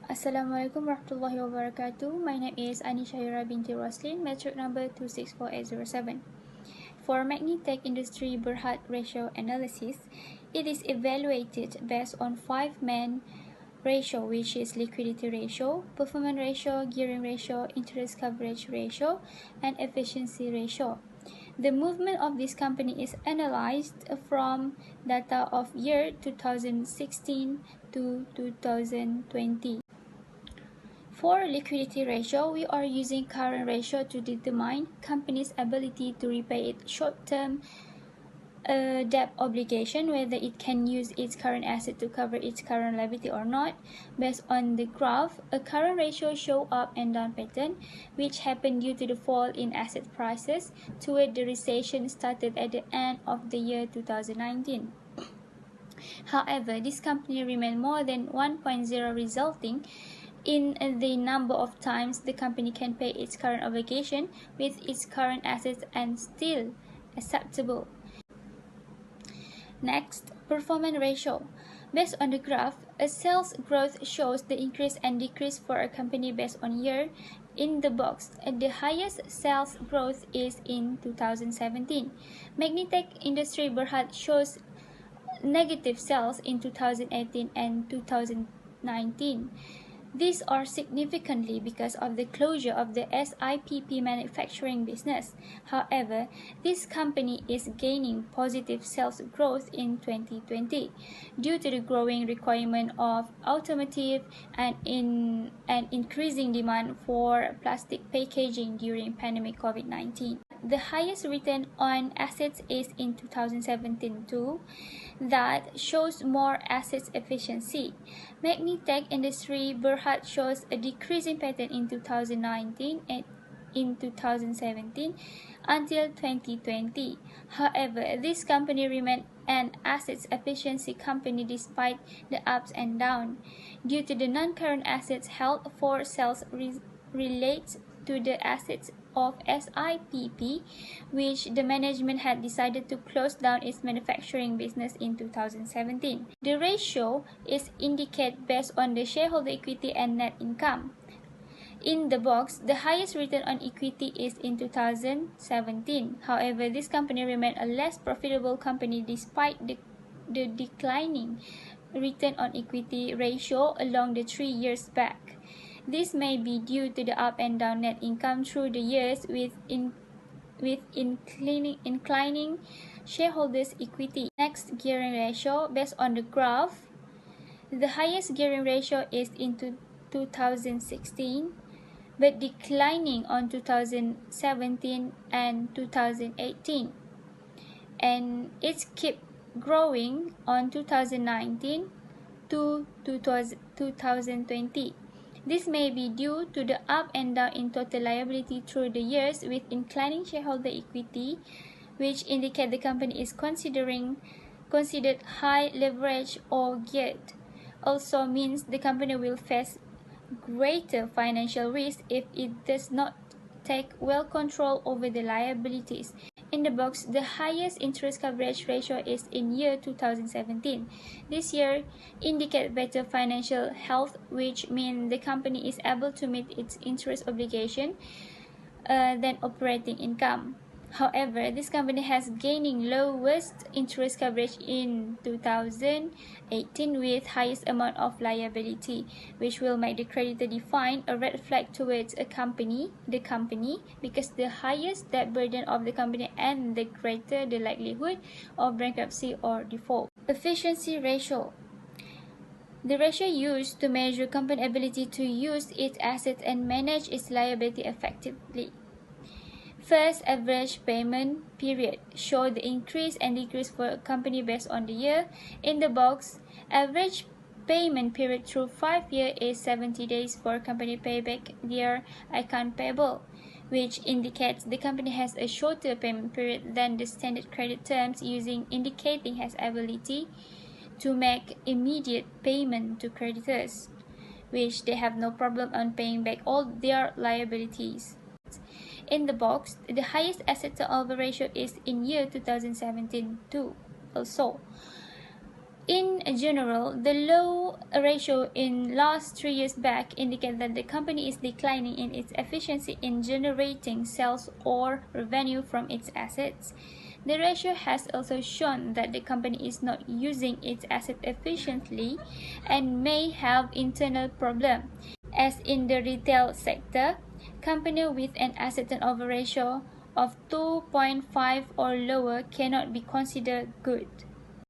Assalamualaikum warahmatullahi wabarakatuh. My name is Anisha Yura binti Roslin, metric number 264807. For Magnitech Industry Berhad Ratio Analysis, it is evaluated based on 5 main ratio, which is liquidity ratio, performance ratio, gearing ratio, interest coverage ratio, and efficiency ratio. The movement of this company is analyzed from data of year 2016 to 2020. For liquidity ratio, we are using current ratio to determine company's ability to repay its short-term debt obligation, whether it can use its current asset to cover its current liability or not. Based on the graph, a current ratio show up and down pattern, which happened due to the fall in asset prices toward the recession started at the end of the year 2019. However, this company remained more than 1.0, resulting in the number of times the company can pay its current obligation with its current assets and still acceptable. Next, performance ratio. Based on the graph, a sales growth shows the increase and decrease for a company based on year. In the box, the highest sales growth is in 2017. Magnitech Industry Berhad shows negative sales in 2018 and 2019. These are significantly because of the closure of the SIPP manufacturing business. However, this company is gaining positive sales growth in 2020 due to the growing requirement of automotive and increasing demand for plastic packaging during pandemic COVID-19. The highest return on assets is in 2017 too. That shows more assets efficiency. Magnitech Industry Berhad shows a decreasing pattern in 2019 and in 2017 until 2020. However, this company remained an assets efficiency company despite the ups and downs, due to the non-current assets held for sales relates to the assets of SIPP, which the management had decided to close down its manufacturing business in 2017. The ratio is indicated based on the shareholder equity and net income. In the box, the highest return on equity is in 2017. However, this company remained a less profitable company despite the declining return on equity ratio along the 3 years back. This may be due to the up and down net income through the years with inclining shareholders' equity. Next, gearing ratio. Based on the graph, the highest gearing ratio is in 2016, but declining on 2017 and 2018. And it's kept growing on 2019 to 2020. This may be due to the up and down in total liability through the years with inclining shareholder equity, which indicate the company is considered high leverage or geared. Also means the company will face greater financial risk if it does not take well control over the liabilities. In the box, the highest interest coverage ratio is in year 2017. This year indicates better financial health, which means the company is able to meet its interest obligation than operating income. However, this company has gaining lowest interest coverage in 2018 with highest amount of liability, which will make the creditor define a red flag towards the company, because the highest debt burden of the company and the greater the likelihood of bankruptcy or default. Efficiency ratio. The ratio used to measure company ability to use its assets and manage its liability effectively. First, average payment period show the increase and decrease for a company based on the year. In the box, average payment period through 5 years is 70 days for company payback their account payable, which indicates the company has a shorter payment period than the standard credit terms, indicating has ability to make immediate payment to creditors, which they have no problem on paying back all their liabilities. In the box, the highest asset to turnover ratio is in year 2017 too. Also, In general, the low ratio in last 3 years back indicate that the company is declining in its efficiency in generating sales or revenue from its assets. The ratio has also shown that the company is not using its assets efficiently and may have internal problems. As in the retail sector, companies with an asset turnover ratio of 2.5 or lower cannot be considered good.